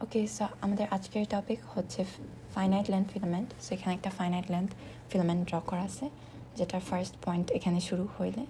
ওকে, so আমাদের আজকের topic হচ্ছে ফাইনাইট লেন্থ ফিলামেন্ট। সো এখানে একটা ফাইনাইট লেন্থ ফিলামেন্ট ড্র করা আছে, যেটার ফার্স্ট পয়েন্ট এখানে শুরু হইলে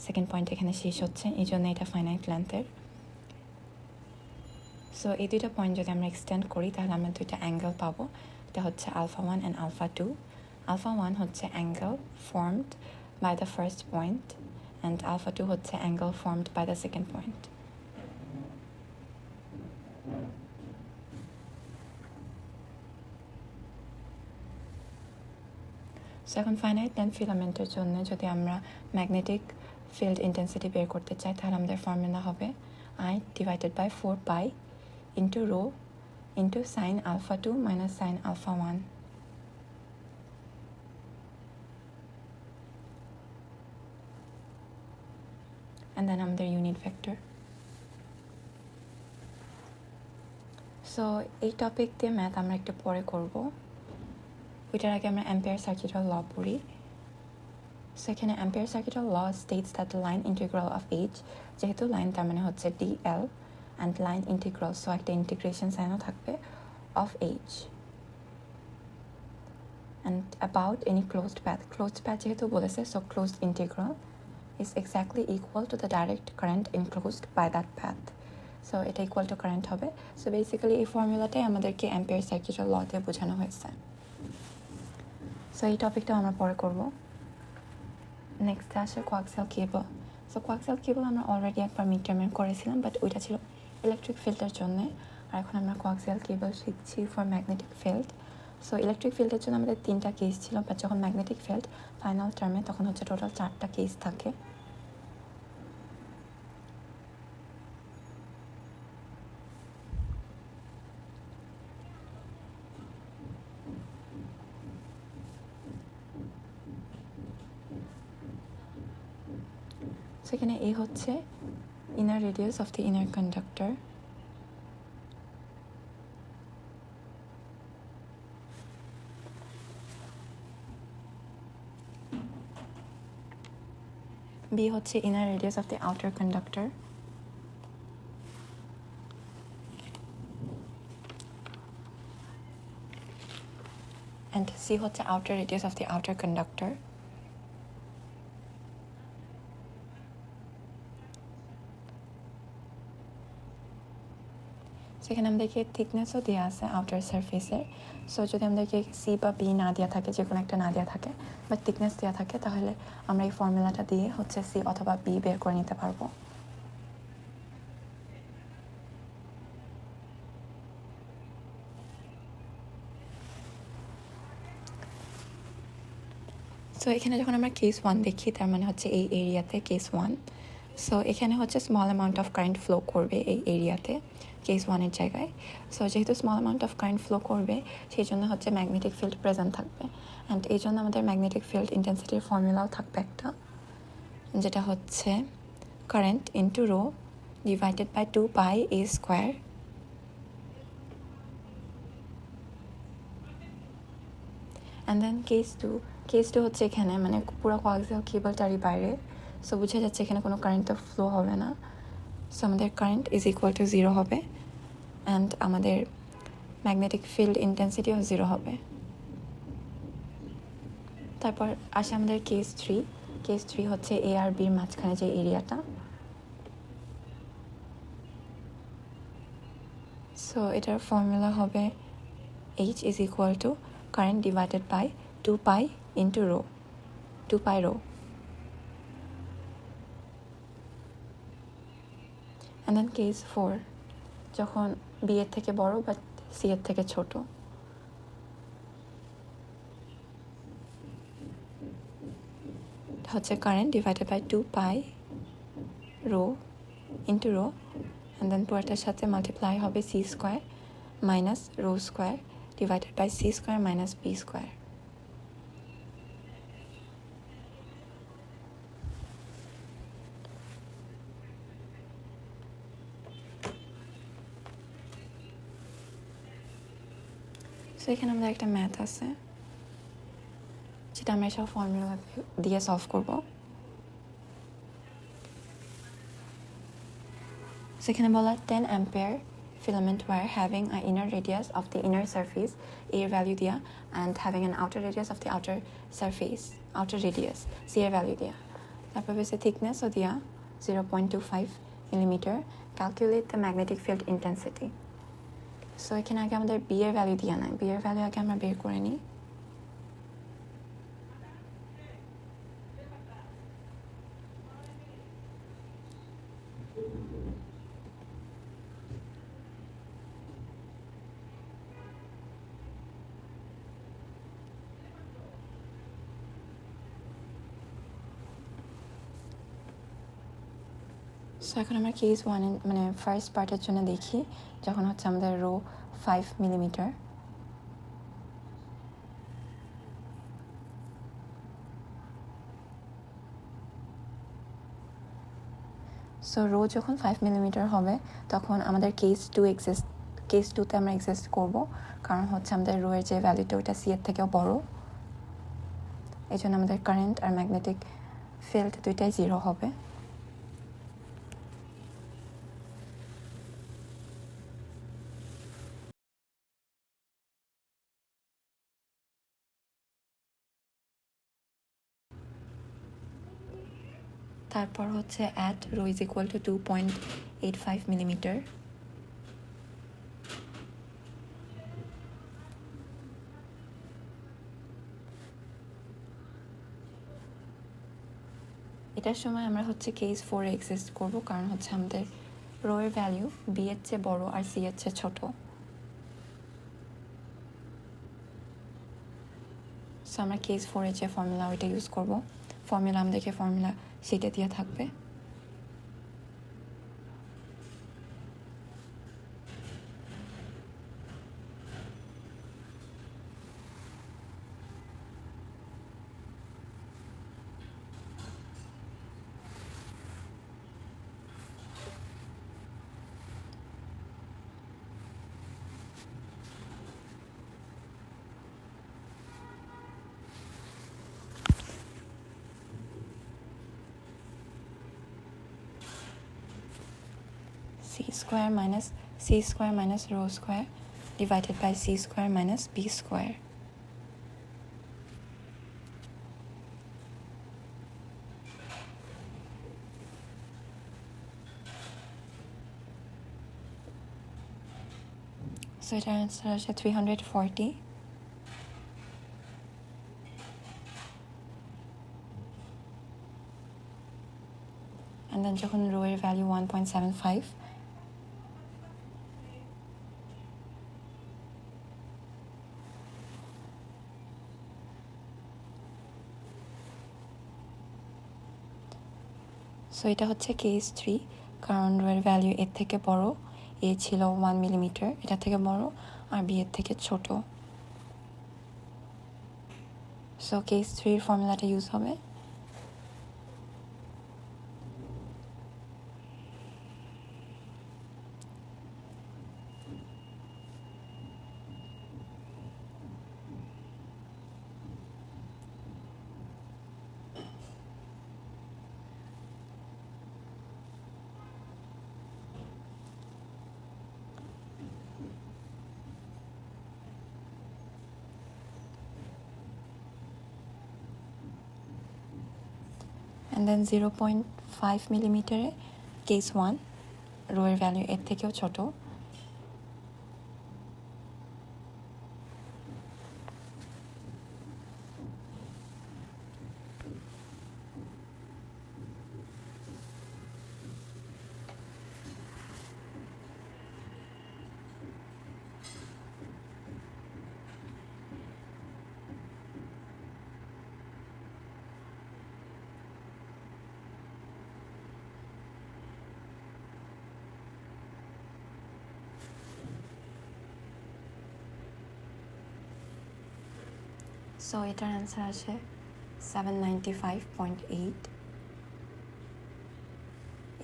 সেকেন্ড পয়েন্ট এখানে শেষ হচ্ছে, এই জন্য এটা ফাইনাইট লেন্থের। সো এই দুইটা পয়েন্ট যদি আমরা এক্সটেন্ড করি তাহলে আমরা দুইটা অ্যাঙ্গেল পাবো। এটা হচ্ছে আলফা 1 অ্যান্ড আলফা 2। আলফা 1 হচ্ছে angle formed by the first point and alpha 2 হচ্ছে angle formed by the second point. So এখন ফাইনাইট লেন্থ ফিলামেন্টের জন্য যদি আমরা ম্যাগনেটিক ফিল্ড ইন্টেন্সিটি বের করতে চাই তাহলে আমাদের ফর্মুলা হবে I divided by 4 pi into rho into sine alpha 2 minus sine alpha 1। And then আমাদের ইউনিট ভেক্টর। সো এই টপিক দিয়ে ম্যাথ আমরা একটু পরে করব, ওইটার আগে আমরা অ্যাম্পিয়ার সার্কিটাল ল পড়ি। সো এখানে Ampere circuital law states that the line integral of H, যেহেতু লাইন তার মানে হচ্ছে D L, and line integral, so একটা ইন্টিগ্রেশন সাইনও থাকবে of H, and about any closed path যেহেতু বলেছে, so closed integral is exactly equal to the direct current enclosed by that path. So এটা ইকুয়াল টু কারেন্ট হবে। So basically এই ফর্মুলাটাই আমাদেরকে ampere circuital ল দিয়ে বোঝানো হয়েছে। সো এই টপিকটাও আমরা পরে করব। নেক্সট আসে কোয়াক্সিয়াল কেবল। সো কোয়াক্সিয়াল কেবল আমরা অলরেডি একবার মিড টার্মে করেছিলাম, বাট ওইটা ছিল ইলেকট্রিক ফিল্ডের জন্য, আর এখন আমরা কোয়াক্সিয়াল কেবল শিখছি for magnetic field. So electric ফিল্ডের জন্য আমাদের 3টা কেস ছিল, বাট যখন ম্যাগনেটিক ফিল্ড ফাইনাল টার্মে তখন হচ্ছে টোটাল 4টা কেস থাকে। সেখানে এই হচ্ছে inner radius of the inner conductor, B হচ্ছে inner radius of the outer conductor, and C হচ্ছে outer radius of the outer conductor. সেখানে আমাদেরকে থিকনেসও দেওয়া আছে আউটার সারফেসের। সো যদি আমাদেরকে সি বা বি না দেওয়া থাকে, যে কোনো একটা না দেওয়া থাকে, বাট থিকনেস দেওয়া থাকে, তাহলে আমরা এই ফর্মুলাটা দিয়ে হচ্ছে সি অথবা বি বের করে নিতে পারবো। সো এখানে যখন আমরা কেস 1 দেখি, তার মানে হচ্ছে এই এরিয়াতে কেস 1। সো এখানে হচ্ছে small amount of current flow করবে এই এরিয়াতে কেস 1-এর জায়গায়। সো যেহেতু small amount of current flow করবে, সেই জন্য হচ্ছে ম্যাগনেটিক ফিল্ড প্রেজেন্ট থাকবে, অ্যান্ড এই জন্য আমাদের ম্যাগনেটিক ফিল্ড ইন্টেন্সিটির ফর্মুলাও থাকবে একটা, যেটা হচ্ছে current into rho divided by 2 pi a square. And then case two হচ্ছে এখানে মানে পুরো কোয়াক্সিয়াল কেবলটারই বাইরে। সো বোঝা যাচ্ছে এখানে কোনো কারেন্ট তো ফ্লো হবে না। সো আমাদের কারেন্ট ইজ ইকুয়াল টু 0 হবে, অ্যান্ড আমাদের ম্যাগনেটিক ফিল্ড ইন্টেন্সিটিও 0 হবে। তারপর আসে আমাদের কেস 3 হচ্ছে এ আর বির মাঝখানে যে এরিয়াটা। সো এটার ফর্মুলা হবে H is equal to current divided by 2 pi into rho, 2 pi rho. And then case 4 যখন বি এর থেকে বড় বাট সি এর থেকে ছোট। হচ্ছে current divided by 2 pi rho into rho, and then পুরোটার সাথে মাল্টিপ্লাই হবে C square minus rho square divided by C square minus B square. So এখানে আমাদের একটা ম্যাথ আছে, যেটা আমরা সব ফর্মুলা দিয়ে সলভ করবো। সেখানে বলা 10 ampere filament wire having an inner radius of the inner surface a এর value দিয়া and having an outer radius of the outer surface outer radius c এর value দিয়া তারপর হচ্ছে thickness ও দিয়া 0.25 millimeter. Calculate the magnetic field intensity. So এখানে আগে আমাদের b এর value দিয়া নাই, b এর value আগে আমরা বের করে নিই। সো এখন আমরা কেস ওয়ান মানে ফার্স্ট পার্টের জন্য দেখি, যখন হচ্ছে আমাদের রো 5 মিলিমিটার। সো রো যখন 5 মিলিমিটার হবে তখন আমাদের কেস 2তে আমরা এক্সিস্ট করব, কারণ হচ্ছে আমাদের রো এর যে ভ্যালুটা ওইটা সি এর থেকেও বড়। এই জন্য আমাদের কারেন্ট আর ম্যাগনেটিক ফিল্ড দুইটাই 0 হবে। তারপর হচ্ছে at rho is equal to 2.85 millimeter. এটার সময় আমরা হচ্ছে কেস 4 এক্সিস্ট করব, কারণ হচ্ছে আমাদের রো এর ভ্যালু বি এর চেয়ে বড় আর সি এর চেয়ে ছোট। সো আমরা কেস 4 এর যে ফর্মুলা ওইটা ইউজ করব। ফর্মুলা আমাদেরকে ফর্মুলা শিটে দিয়ে থাকবে। c square minus rho square divided by c square minus b square. So এটার আনসার আসে 340। and then যখন রো এর ভ্যালু 1.75, সো এটা হচ্ছে কেস 3, কারণ রো এর ভ্যালু এর থেকে বড়, এ ছিল 1 মিলিমিটার, এটা থেকে বড়, আর বি এর থেকে ছোট। সো কেস 3 এর ফর্মুলাটা ইউজ হবে। and then 0.5 মিলিমিটারে কেস 1, রো এর ভ্যালু এর থেকেও ছোট। সো এটার অ্যান্সার আসে 795.8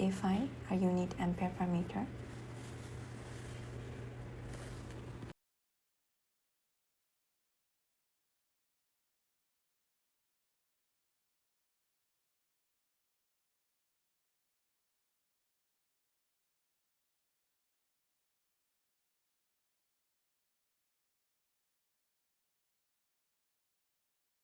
AFI আর ইউনিট অ্যাম্পিয়ার পার মিটার।